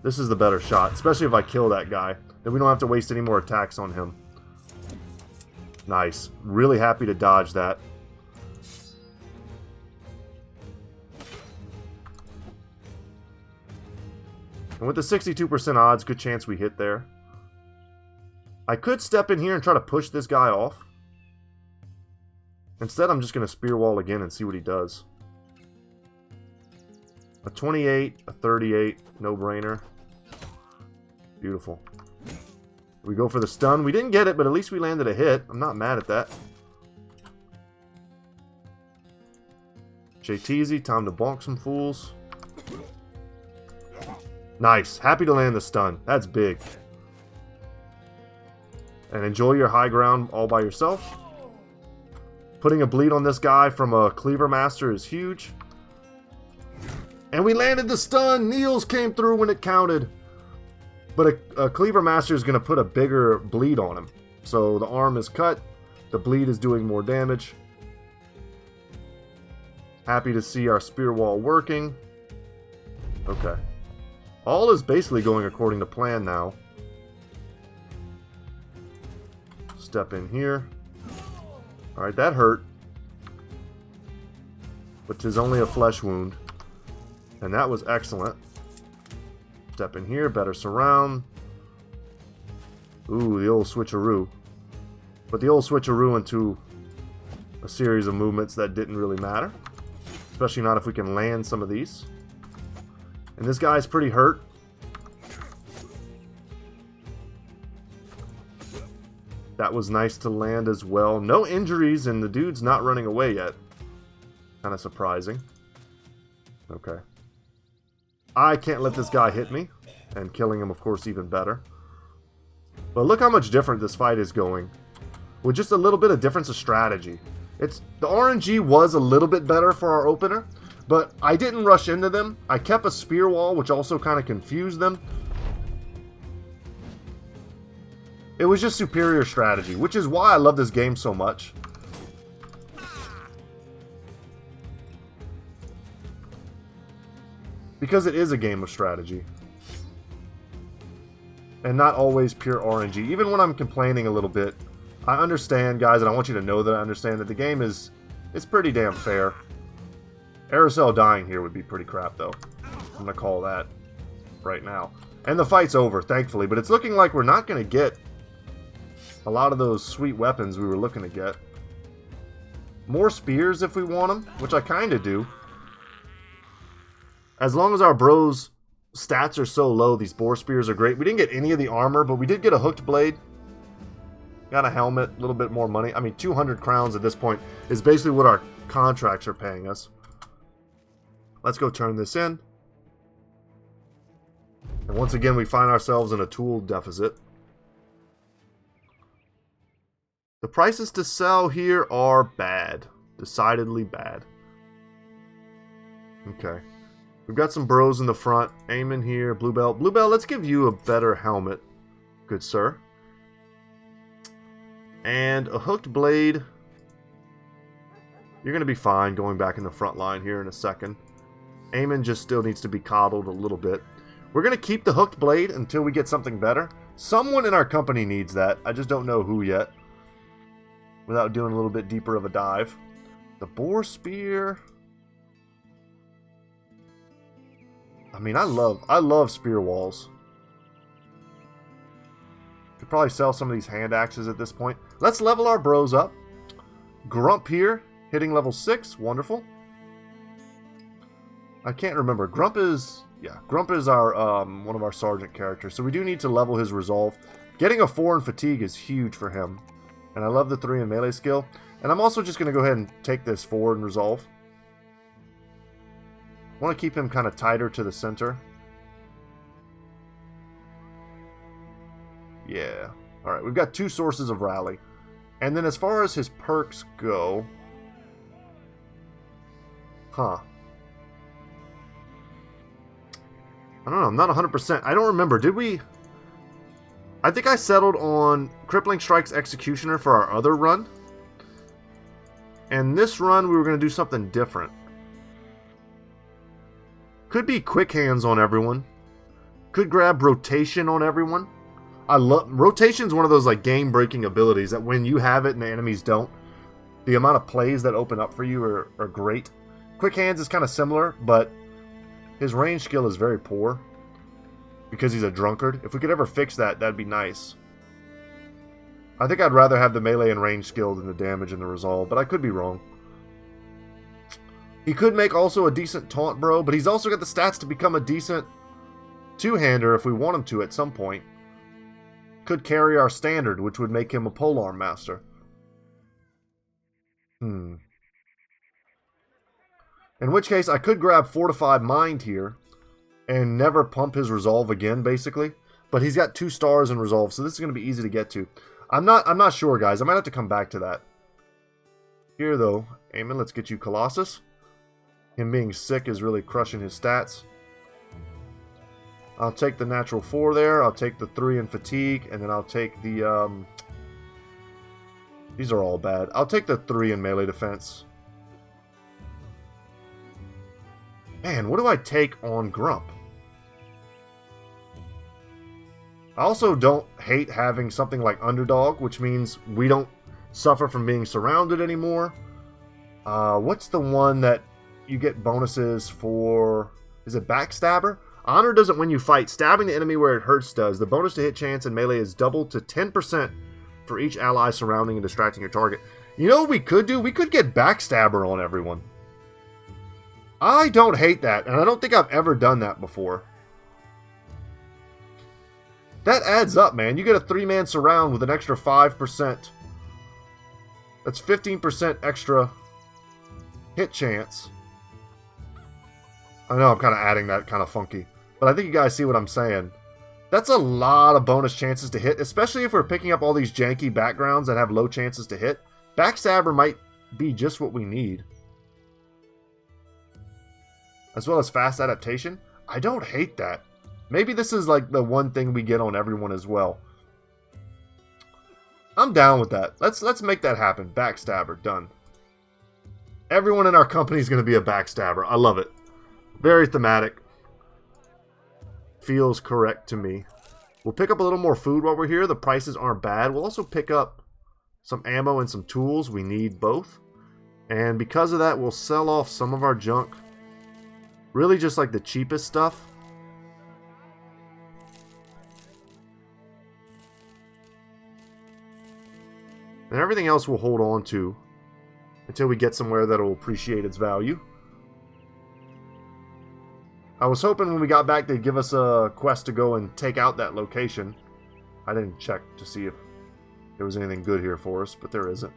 This is the better shot, especially if I kill that guy. Then we don't have to waste any more attacks on him. Nice. Really happy to dodge that. And with the 62% odds, good chance we hit there. I could step in here and try to push this guy off. Instead, I'm just going to spear wall again and see what he does. A 28, a 38, no-brainer. Beautiful. We go for the stun. We didn't get it, but at least we landed a hit. I'm not mad at that. JTZ, time to bonk some fools. Nice. Happy to land the stun. That's big. And enjoy your high ground all by yourself. Putting a bleed on this guy from a Cleaver Master is huge. And we landed the stun. Niels came through when it counted. But a Cleaver Master is going to put a bigger bleed on him. So the arm is cut. The bleed is doing more damage. Happy to see our spear wall working. Okay. All is basically going according to plan now. Step in here. Alright, that hurt. But 'tis only a flesh wound. And that was excellent. Step in here, better surround. Ooh, the old switcheroo. But the old switcheroo into a series of movements that didn't really matter. Especially not if we can land some of these. And this guy's pretty hurt. That was nice to land as well. No injuries, and the dude's not running away yet. Kind of surprising. Okay. I can't let this guy hit me. And killing him, of course, even better. But look how much different this fight is going. With just a little bit of difference of strategy. The RNG was a little bit better for our opener. But I didn't rush into them. I kept a spear wall, which also kind of confused them. It was just superior strategy, which is why I love this game so much. Because it is a game of strategy. And not always pure RNG. Even when I'm complaining a little bit, I understand, guys, and I want you to know that I understand that the game is pretty damn fair. Aerosol dying here would be pretty crap, though. I'm going to call that right now. And the fight's over, thankfully, but it's looking like we're not going to get a lot of those sweet weapons we were looking to get. More spears if we want them, which I kind of do. As long as our bros' stats are so low, these boar spears are great. We didn't get any of the armor, but we did get a hooked blade. Got a helmet, a little bit more money. I mean, 200 crowns at this point is basically what our contracts are paying us. Let's go turn this in. And once again, we find ourselves in a tool deficit. The prices to sell here are bad. Decidedly bad. Okay. We've got some bros in the front. Aiming here. Blue belt. Blue belt, let's give you a better helmet. Good sir. And a hooked blade. You're going to be fine going back in the front line here in a second. Eamon just still needs to be coddled a little bit. We're going to keep the hooked blade until we get something better. Someone in our company needs that. I just don't know who yet. Without doing a little bit deeper of a dive. The boar spear. I mean, I love spear walls. Could probably sell some of these hand axes at this point. Let's level our bros up. Grump here, hitting level 6. Wonderful. I can't remember. Grump is our one of our sergeant characters. So we do need to level his resolve. Getting a 4 in fatigue is huge for him. And I love the 3 in melee skill. And I'm also just going to go ahead and take this 4 in resolve. I want to keep him kind of tighter to the center. Yeah. Alright, we've got 2 sources of rally. And then as far as his perks go... Huh. I don't know, I'm not 100%. I don't remember. Did we... I think I settled on Crippling Strike's Executioner for our other run. And this run, we were going to do something different. Could be Quick Hands on everyone. Could grab Rotation on everyone. Rotation's one of those like game-breaking abilities that when you have it and the enemies don't, the amount of plays that open up for you are great. Quick Hands is kind of similar, but his range skill is very poor because he's a drunkard. If we could ever fix that, that'd be nice. I think I'd rather have the melee and range skill than the damage and the resolve, but I could be wrong. He could make also a decent taunt bro, but he's also got the stats to become a decent two-hander if we want him to at some point. Could carry our standard, which would make him a polearm master. In which case, I could grab Fortified Mind here and never pump his resolve again, basically. But he's got 2 stars in resolve, so this is going to be easy to get to. I'm not sure, guys. I might have to come back to that. Here, though, Eamon, let's get you Colossus. Him being sick is really crushing his stats. I'll take the natural 4 there. I'll take the 3 in fatigue, and then I'll take the... These are all bad. I'll take the 3 in melee defense. Man, what do I take on Grump? I also don't hate having something like Underdog, which means we don't suffer from being surrounded anymore. What's the one that you get bonuses for? Is it Backstabber? Honor doesn't when you fight. Stabbing the enemy where it hurts does. The bonus to hit chance in melee is doubled to 10% for each ally surrounding and distracting your target. You know what we could do? We could get Backstabber on everyone. I don't hate that, and I don't think I've ever done that before. That adds up, man. You get a 3-man surround with an extra 5%. That's 15% extra hit chance. I know I'm kind of adding that kind of funky, but I think you guys see what I'm saying. That's a lot of bonus chances to hit, especially if we're picking up all these janky backgrounds that have low chances to hit. Backstabber might be just what we need. As well as fast adaptation. I don't hate that. Maybe this is like the one thing we get on everyone as well. I'm down with that. Let's make that happen. Backstabber, done. Everyone in our company is going to be a backstabber. I love it. Very thematic. Feels correct to me. We'll pick up a little more food while we're here. The prices aren't bad. We'll also pick up some ammo and some tools. We need both. And because of that, we'll sell off some of our junk. Really just like the cheapest stuff. And everything else we'll hold on to until we get somewhere that will appreciate its value. I was hoping when we got back they'd give us a quest to go and take out that location. I didn't check to see if there was anything good here for us, but there isn't.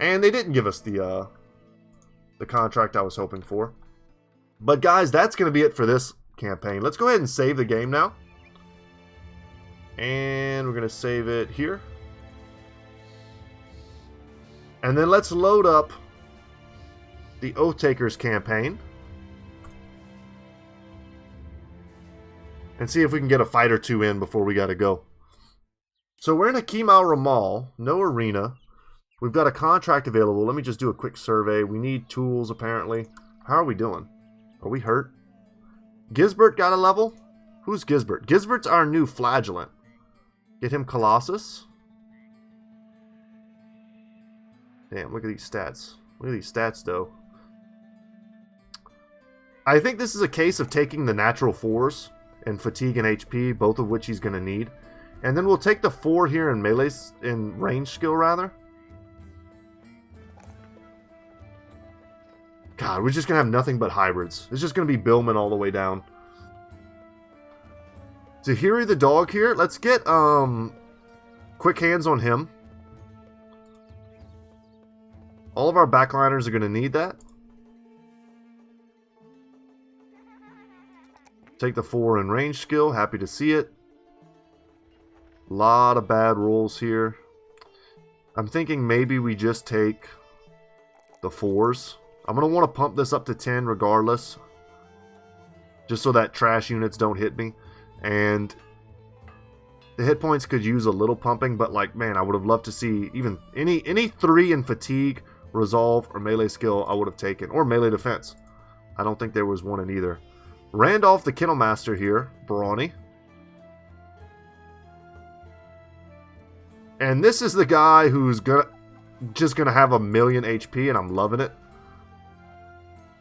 And they didn't give us the contract I was hoping for. But guys, that's going to be it for this campaign. Let's go ahead and save the game now. And we're going to save it here. And then let's load up the Oath Takers campaign. And see if we can get a fight or two in before we got to go. So we're in a Kemal Ramal, no arena. We've got a contract available. Let me just do a quick survey. We need tools apparently. How are we doing? Are we hurt? Gisbert got a level? Who's Gisbert? Gisbert's our new flagellant. Get him Colossus. Damn, look at these stats. Look at these stats, though. I think this is a case of taking the natural 4s and fatigue and HP, both of which he's going to need. And then we'll take the 4 here in melee, in range skill rather. God, we're just going to have nothing but hybrids. It's just going to be Billman all the way down. Tahiri the dog here. Let's get quick hands on him. All of our backliners are going to need that. Take the 4 in range skill. Happy to see it. A lot of bad rolls here. I'm thinking maybe we just take the 4s. I'm going to want to pump this up to 10 regardless. Just so that trash units don't hit me. And the hit points could use a little pumping. But like, man, I would have loved to see even any 3 in fatigue, resolve, or melee skill I would have taken. Or melee defense. I don't think there was one in either. Randolph the Kennel Master here. Brawny. And this is the guy who's just gonna have 1,000,000 HP, and I'm loving it.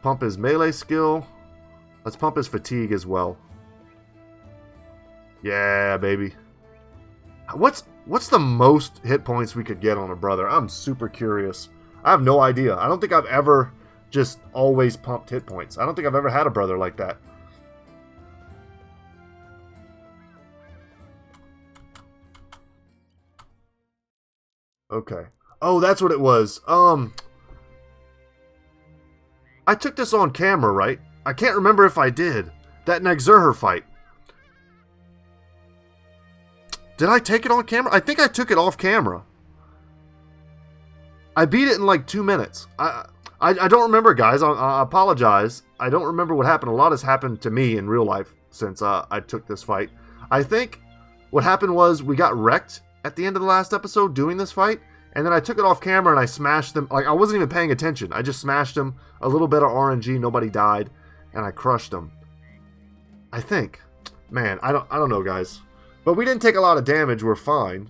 Pump his melee skill. Let's pump his fatigue as well. Yeah, baby. What's the most hit points we could get on a brother? I'm super curious. I have no idea. I don't think I've ever just always pumped hit points. I don't think I've ever had a brother like that. Okay. Oh, that's what it was. I took this on camera, right? I can't remember if I did. That Nexurher fight. Did I take it on camera? I think I took it off camera. I beat it in like 2 minutes. I don't remember, guys. I apologize. I don't remember what happened. A lot has happened to me in real life since I took this fight. I think what happened was we got wrecked at the end of the last episode doing this fight, and then I took it off camera and I smashed them. Like, I wasn't even paying attention. I just smashed them. A little bit of RNG, nobody died, and I crushed them. I think. Man, I don't know, guys. But we didn't take a lot of damage. We're fine.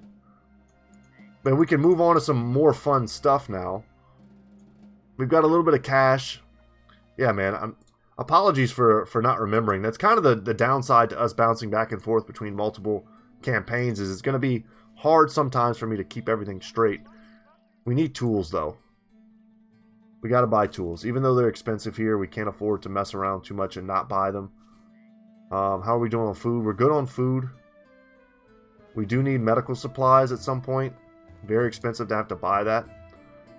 But we can move on to some more fun stuff now. We've got a little bit of cash. Yeah, man. Apologies for not remembering. That's kind of the downside to us bouncing back and forth between multiple campaigns, is it's going to be hard sometimes for me to keep everything straight. We need tools, though. We got to buy tools. Even though they're expensive here, we can't afford to mess around too much and not buy them. How are we doing on food? We're good on food. We do need medical supplies at some point. Very expensive to have to buy that.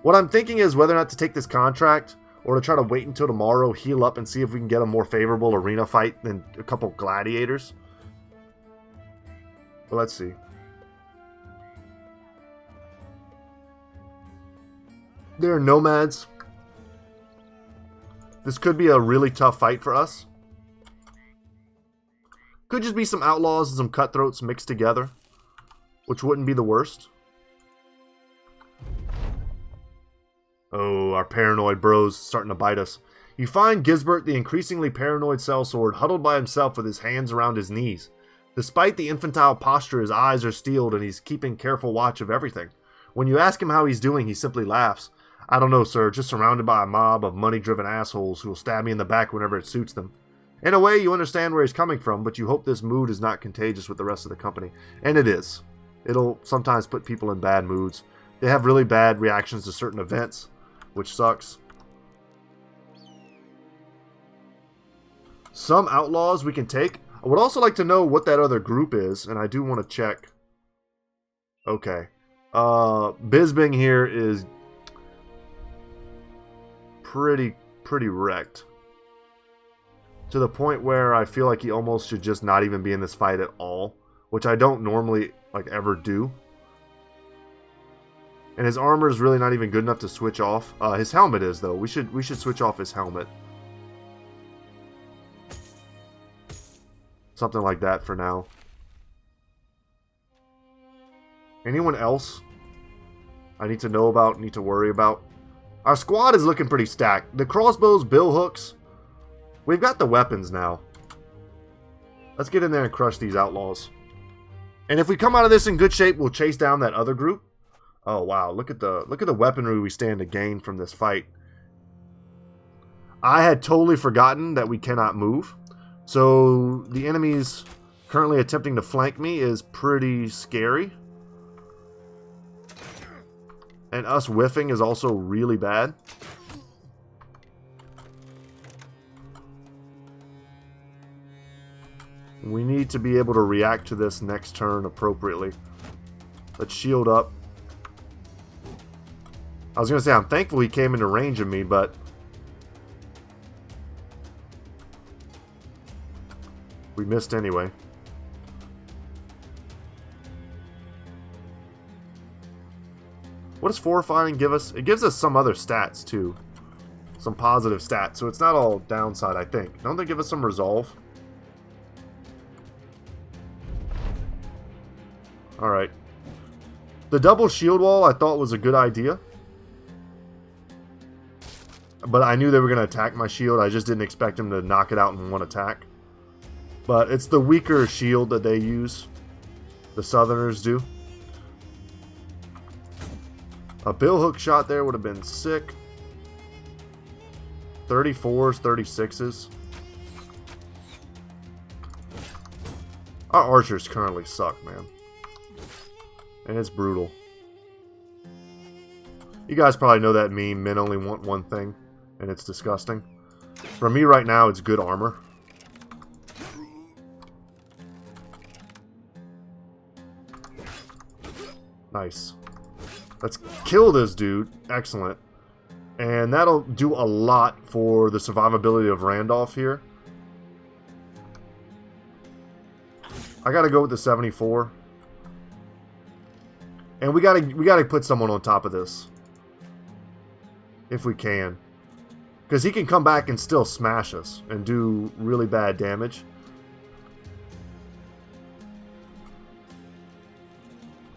What I'm thinking is whether or not to take this contract or to try to wait until tomorrow, heal up, and see if we can get a more favorable arena fight than a couple gladiators. But let's see. There are nomads. This could be a really tough fight for us. Could just be some outlaws and some cutthroats mixed together, which wouldn't be the worst. Oh, our paranoid bros starting to bite us. You find Gisbert, the increasingly paranoid sellsword, huddled by himself with his hands around his knees. Despite the infantile posture, his eyes are steeled and he's keeping careful watch of everything. When you ask him how he's doing, he simply laughs. I don't know, sir, just surrounded by a mob of money-driven assholes who will stab me in the back whenever it suits them. In a way, you understand where he's coming from, but you hope this mood is not contagious with the rest of the company. And it is. It'll sometimes put people in bad moods. They have really bad reactions to certain events, which sucks. Some outlaws we can take. I would also like to know what that other group is, and I do want to check. Okay. Bisbing here is pretty wrecked. To the point where I feel like he almost should just not even be in this fight at all, which I don't normally ever do. And his armor is really not even good enough to switch off. His helmet is, though. We should switch off his helmet. Something like that for now. Anyone else I need to know about, need to worry about? Our squad is looking pretty stacked. The crossbows, bill hooks. We've got the weapons now. Let's get in there and crush these outlaws. And if we come out of this in good shape, we'll chase down that other group. Oh wow, look at the weaponry we stand to gain from this fight. I had totally forgotten that we cannot move. So the enemies currently attempting to flank me is pretty scary. And us whiffing is also really bad. We need to be able to react to this next turn appropriately. Let's shield up. I was going to say, I'm thankful he came into range of me, but we missed anyway. What does fortifying give us? It gives us some other stats, too. Some positive stats, so it's not all downside, I think. Don't they give us some resolve? Alright. The double shield wall I thought was a good idea. But I knew they were going to attack my shield. I just didn't expect them to knock it out in one attack. But it's the weaker shield that they use. The Southerners do. A billhook shot there would have been sick. 34s, 36s. Our archers currently suck, man. And it's brutal. You guys probably know that meme, men only want one thing, and it's disgusting. For me right now, it's good armor. Nice. Let's kill this dude. Excellent. And that'll do a lot for the survivability of Randolph here. I gotta go with the 74. And we gotta put someone on top of this. If we can. Because he can come back and still smash us and do really bad damage.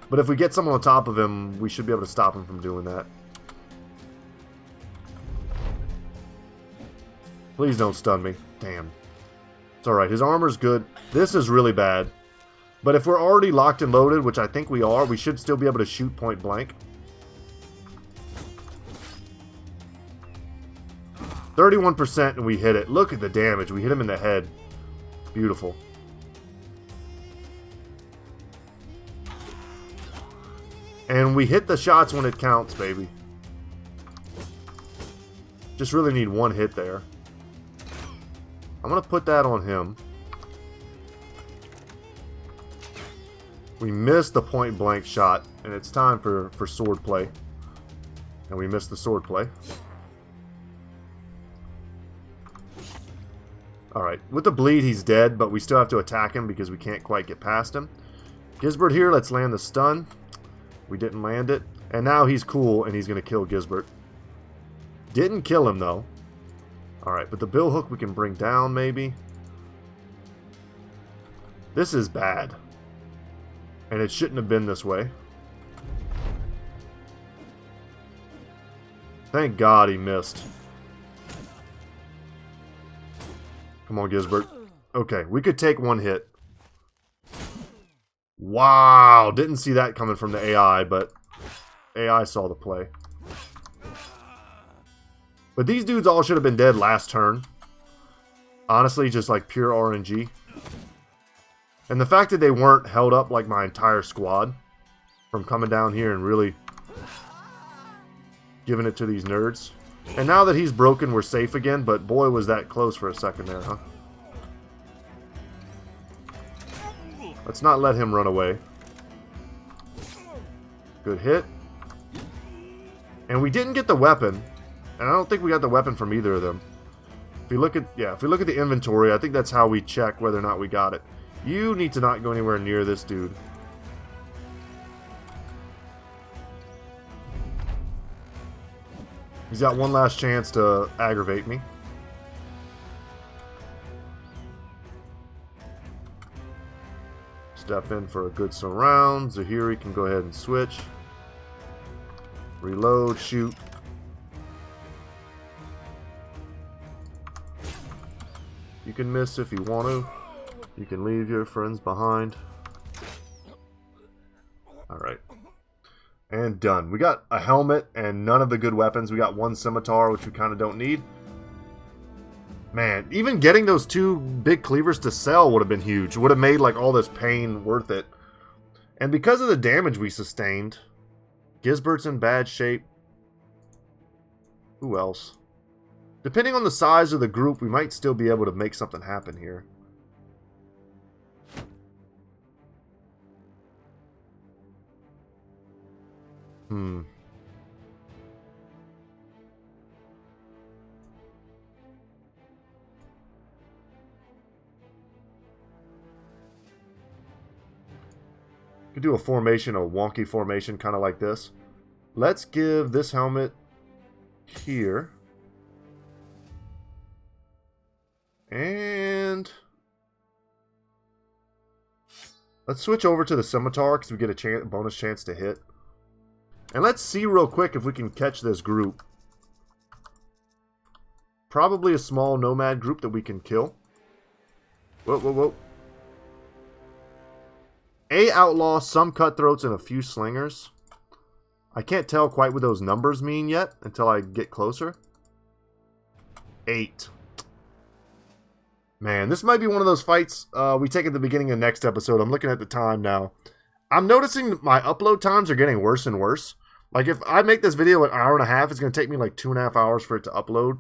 But if we get someone on top of him, we should be able to stop him from doing that. Please don't stun me. Damn. It's alright. His armor's good. This is really bad. But if we're already locked and loaded, which I think we are, we should still be able to shoot point blank. 31% and we hit it. Look at the damage. We hit him in the head. Beautiful. And we hit the shots when it counts, baby. Just really need one hit there. I'm going to put that on him. We missed the point blank shot, and it's time for sword play. And we missed the sword play. Alright, with the bleed he's dead, but we still have to attack him because we can't quite get past him. Gisbert here, let's land the stun. We didn't land it. And now he's cool, and he's going to kill Gisbert. Didn't kill him, though. Alright, but the billhook we can bring down, maybe. This is bad. And it shouldn't have been this way. Thank God he missed. Come on, Gisbert. Okay, we could take one hit. Wow, didn't see that coming from the AI, but AI saw the play. But these dudes all should have been dead last turn. Honestly, just like pure RNG. And the fact that they weren't held up like my entire squad from coming down here and really giving it to these nerds. And now that he's broken, we're safe again, but boy was that close for a second there, huh? Let's not let him run away. Good hit. And we didn't get the weapon. And I don't think we got the weapon from either of them. If we look at the inventory, I think that's how we check whether or not we got it. You need to not go anywhere near this dude. He's got one last chance to aggravate me. Step in for a good surround. Zahiri can go ahead and switch. Reload, shoot. You can miss if you want to. You can leave your friends behind. Alright. And done. We got a helmet and none of the good weapons. We got one scimitar, which we kind of don't need. Man, even getting those 2 big cleavers to sell would have been huge. Would have made like all this pain worth it. And because of the damage we sustained, Gisbert's in bad shape. Who else? Depending on the size of the group, we might still be able to make something happen here. Could do a formation, a wonky formation, kind of like this. Let's give this helmet here. And let's switch over to the scimitar because we get a bonus chance to hit. And let's see real quick if we can catch this group. Probably a small nomad group that we can kill. Whoa, whoa, whoa. A outlaw, some cutthroats, and a few slingers. I can't tell quite what those numbers mean yet until I get closer. 8. Man, this might be one of those fights we take at the beginning of next episode. I'm looking at the time now. I'm noticing my upload times are getting worse and worse. Like, if I make this video an hour and a half, it's going to take me like 2.5 hours for it to upload.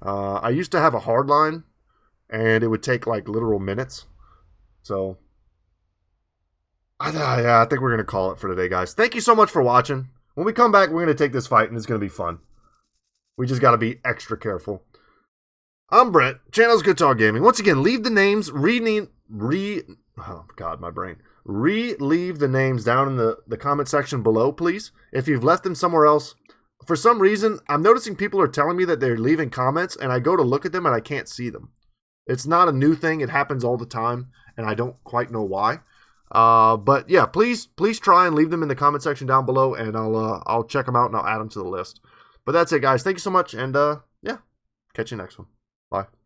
I used to have a hard line, and it would take like literal minutes. So yeah, I think we're going to call it for today, guys. Thank you so much for watching. When we come back, we're going to take this fight, and it's going to be fun. We just got to be extra careful. I'm Brett. Channel's Good Talk Gaming. Once again, leave the names, relieve the names down in the comment section below, please. If you've left them somewhere else, for some reason, I'm noticing people are telling me that they're leaving comments, and I go to look at them, and I can't see them. It's not a new thing. It happens all the time, and I don't quite know why. But yeah, please try and leave them in the comment section down below, and I'll check them out and I'll add them to the list. But that's it, guys. Thank you so much, and yeah, catch you next one. Bye.